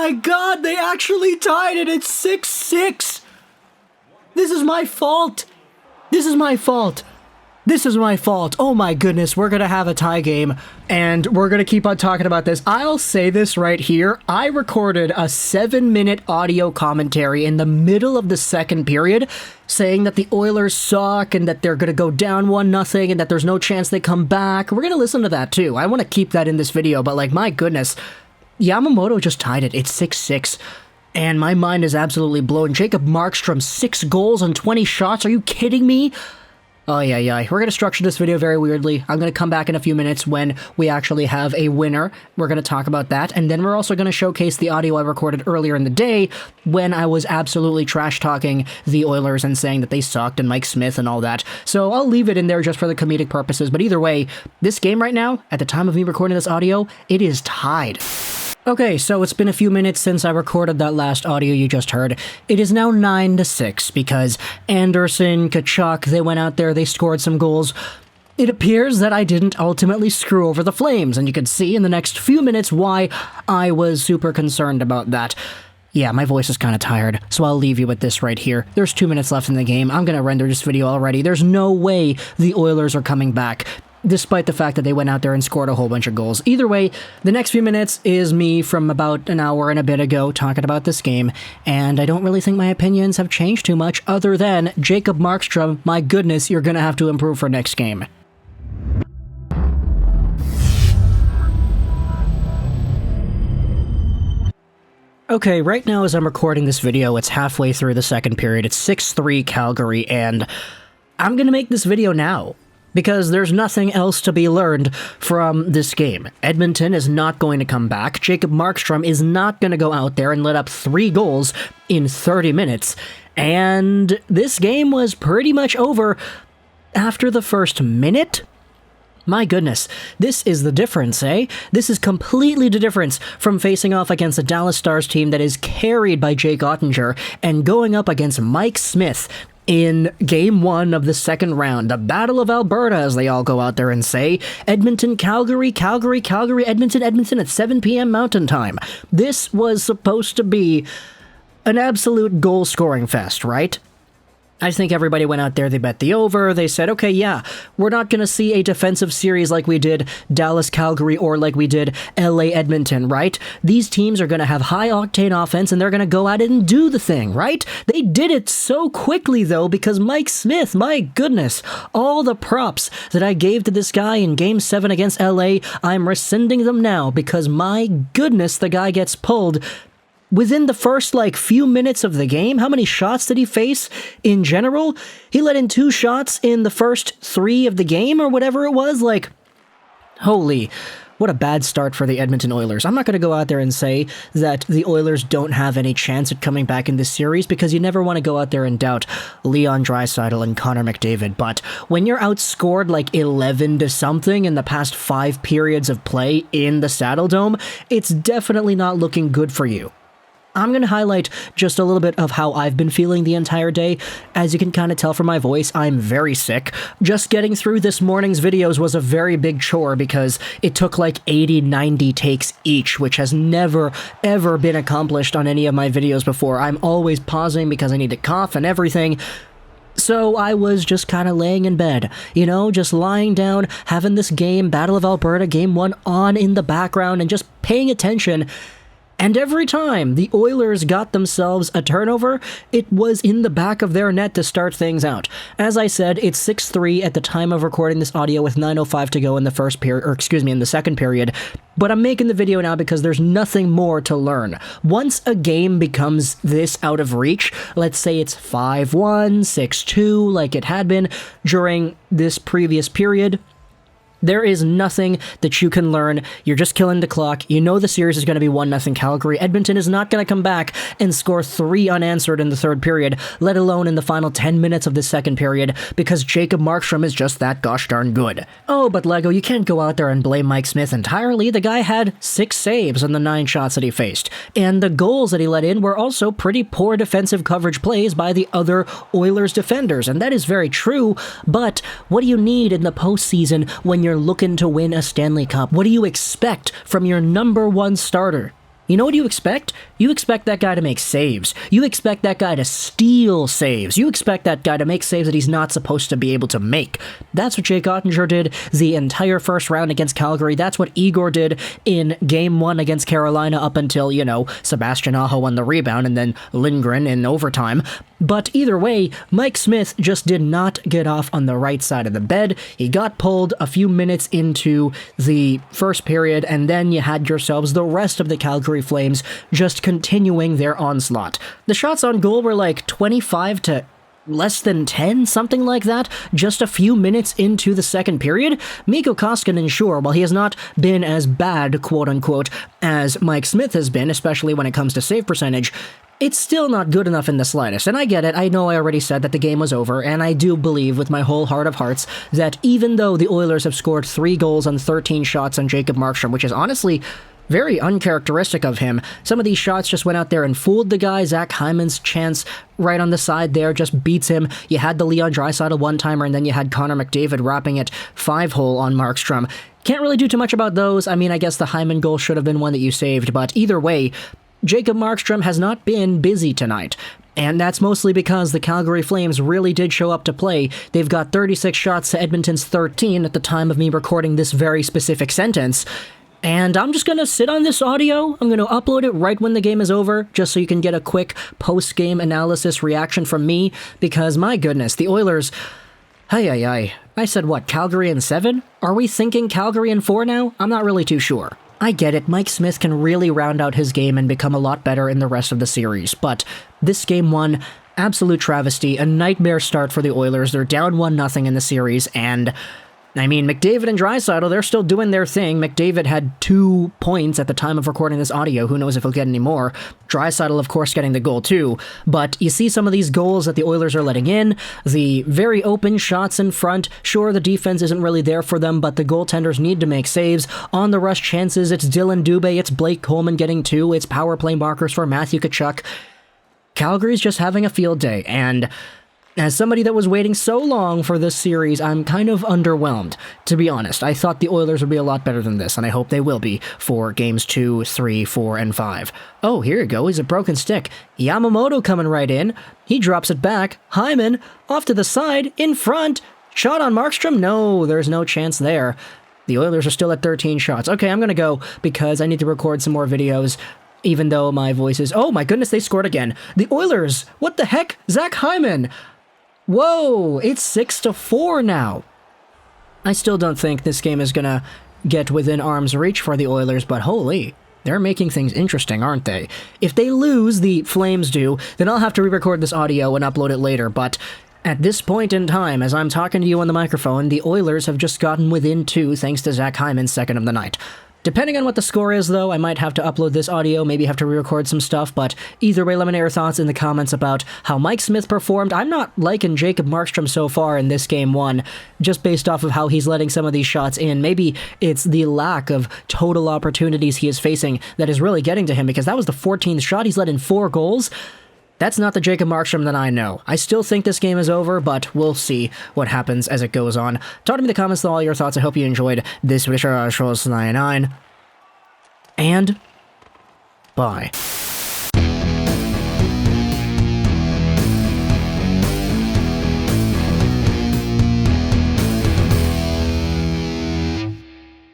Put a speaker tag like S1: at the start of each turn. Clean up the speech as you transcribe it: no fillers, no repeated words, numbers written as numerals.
S1: my god, they actually tied it. It's 6-6. This is my fault. This is my fault. This is my fault. Oh my goodness, we're gonna have a tie game, and we're gonna keep on talking about this. I'll say this right here. I recorded a 7-minute audio commentary in the middle of the second period saying that the Oilers suck and that they're gonna go down 1-0 and that there's no chance they come back. We're gonna listen to that too. I want to keep that in this video, but like, my goodness, Yamamoto just tied it. It's 6-6. And my mind is absolutely blown. Jacob Markstrom, 6 goals and 20 shots. Are you kidding me? Oh, yeah. We're going to structure this video very weirdly. I'm going to come back in a few minutes when we actually have a winner. We're going to talk about that. And then we're also going to showcase the audio I recorded earlier in the day when I was absolutely trash-talking the Oilers and saying that they sucked and Mike Smith and all that. So I'll leave it in there just for the comedic purposes. But either way, this game right now, at the time of me recording this audio, it is tied. Okay, so it's been a few minutes since I recorded that last audio you just heard. It is now 9-6 because Anderson, Tkachuk, they went out there, they scored some goals. It appears that I didn't ultimately screw over the Flames, and you can see in the next few minutes why I was super concerned about that. Yeah, my voice is kind of tired, so I'll leave you with this right here. There's 2 minutes left in the game. I'm going to render this video already. There's no way the Oilers are coming back, despite the fact that they went out there and scored a whole bunch of goals. Either way, the next few minutes is me from about an hour and a bit ago talking about this game, and I don't really think my opinions have changed too much other than Jacob Markstrom, my goodness, you're gonna have to improve for next game. Okay, right now as I'm recording this video, it's halfway through the second period. It's 6-3 Calgary, and I'm gonna make this video now, because there's nothing else to be learned from this game. Edmonton is not going to come back. Jacob Markstrom is not going to go out there and let up 3 goals in 30 minutes. And this game was pretty much over after the first minute. My goodness, this is the difference, eh? This is completely the difference from facing off against a Dallas Stars team that is carried by Jake Oettinger and going up against Mike Smith in Game 1 of the second round, the Battle of Alberta, as they all go out there and say. Edmonton, Calgary, Calgary, Calgary, Edmonton, Edmonton at 7 p.m. Mountain Time. This was supposed to be an absolute goal-scoring fest, right? I think everybody went out there, they bet the over, they said, okay, yeah, we're not going to see a defensive series like we did Dallas-Calgary or like we did LA-Edmonton, right? These teams are going to have high-octane offense and they're going to go at it and do the thing, right? They did it so quickly, though, because Mike Smith, my goodness, all the props that I gave to this guy in Game 7 against LA, I'm rescinding them now because, my goodness, the guy gets pulled within the first, few minutes of the game. How many shots did he face in general? He let in 2 shots in the first 3 of the game, or whatever it was. Holy, what a bad start for the Edmonton Oilers. I'm not going to go out there and say that the Oilers don't have any chance at coming back in this series, because you never want to go out there and doubt Leon Draisaitl and Connor McDavid. But when you're outscored 11-something in the past 5 periods of play in the Saddle Dome, it's definitely not looking good for you. I'm going to highlight just a little bit of how I've been feeling the entire day. As you can kind of tell from my voice, I'm very sick. Just getting through this morning's videos was a very big chore because it took 80-90 takes each, which has never, ever been accomplished on any of my videos before. I'm always pausing because I need to cough and everything. So I was just kind of laying in bed, just lying down, having this game, Battle of Alberta, Game 1 on in the background and just paying attention. And every time the Oilers got themselves a turnover, it was in the back of their net to start things out. As I said, it's 6-3 at the time of recording this audio with 9:05 to go in the in the second period. But I'm making the video now because there's nothing more to learn. Once a game becomes this out of reach, let's say it's 5-1, 6-2, like it had been during this previous period, there is nothing that you can learn. You're just killing the clock. You know the series is going to be 1-0 Calgary. Edmonton is not going to come back and score 3 unanswered in the third period, let alone in the final 10 minutes of the second period, because Jacob Markstrom is just that gosh darn good. Oh, but Lego, you can't go out there and blame Mike Smith entirely. The guy had 6 saves on the 9 shots that he faced, and the goals that he let in were also pretty poor defensive coverage plays by the other Oilers defenders, and that is very true, but what do you need in the postseason when you're looking to win a Stanley Cup? What do you expect from your number 1 starter? You know what you expect? You expect that guy to make saves. You expect that guy to steal saves. You expect that guy to make saves that he's not supposed to be able to make. That's what Jake Oettinger did the entire first round against Calgary. That's what Igor did in Game 1 against Carolina up until, Sebastian Aho won the rebound and then Lindgren in overtime. But either way, Mike Smith just did not get off on the right side of the bed. He got pulled a few minutes into the first period, and then you had yourselves the rest of the Calgary Flames just continuing their onslaught. The shots on goal were like 25 to less than 10, something like that, just a few minutes into the second period. Mikko Koskinen, sure, while he has not been as bad, quote-unquote, as Mike Smith has been, especially when it comes to save percentage, it's still not good enough in the slightest. And I get it, I know I already said that the game was over, and I do believe with my whole heart of hearts that even though the Oilers have scored 3 goals on 13 shots on Jacob Markstrom, which is honestly very uncharacteristic of him. Some of these shots just went out there and fooled the guy. Zach Hyman's chance right on the side there just beats him. You had the Leon Draisaitl one-timer, and then you had Connor McDavid wrapping it 5-hole on Markstrom. Can't really do too much about those. I mean, I guess the Hyman goal should have been one that you saved, but either way, Jacob Markstrom has not been busy tonight. And that's mostly because the Calgary Flames really did show up to play. They've got 36 shots to Edmonton's 13 at the time of me recording this very specific sentence. And I'm just going to sit on this audio. I'm going to upload it right when the game is over, just so you can get a quick post-game analysis reaction from me, because my goodness, the Oilers... I said what, Calgary in 7? Are we thinking Calgary in 4 now? I'm not really too sure. I get it, Mike Smith can really round out his game and become a lot better in the rest of the series, but this Game 1, absolute travesty, a nightmare start for the Oilers. They're down 1-0 in the series, and... I mean, McDavid and Draisaitl, they're still doing their thing. McDavid had 2 points at the time of recording this audio. Who knows if he'll get any more. Draisaitl, of course, getting the goal too. But you see some of these goals that the Oilers are letting in. The very open shots in front. Sure, the defense isn't really there for them, but the goaltenders need to make saves. On the rush chances, it's Dylan Dubé, it's Blake Coleman getting 2. It's power play markers for Matthew Tkachuk. Calgary's just having a field day, and... as somebody that was waiting so long for this series, I'm kind of underwhelmed, to be honest. I thought the Oilers would be a lot better than this, and I hope they will be for Games 2, 3, 4, and 5. Oh, here you go, he's a broken stick. Yamamoto coming right in. He drops it back. Hyman, off to the side, in front. Shot on Markstrom? No, there's no chance there. The Oilers are still at 13 shots. Okay, I'm gonna go, because I need to record some more videos, even though my voice is... oh my goodness, they scored again. The Oilers! What the heck? Zach Hyman! Whoa, it's 6-4 now. I still don't think this game is gonna get within arm's reach for the Oilers, but holy, they're making things interesting, aren't they? If they lose, the Flames do, then I'll have to re-record this audio and upload it later, but at this point in time, as I'm talking to you on the microphone, the Oilers have just gotten within 2 thanks to Zach Hyman's second of the night. Depending on what the score is, though, I might have to upload this audio, maybe have to re-record some stuff, but either way, let me know your thoughts in the comments about how Mike Smith performed. I'm not liking Jacob Markstrom so far in this Game 1, just based off of how he's letting some of these shots in. Maybe it's the lack of total opportunities he is facing that is really getting to him, because that was the 14th shot. He's let in 4 goals. That's not the Jacob Markstrom that I know. I still think this game is over, but we'll see what happens as it goes on. Talk to me in the comments with all your thoughts. I hope you enjoyed this video. 99. And bye.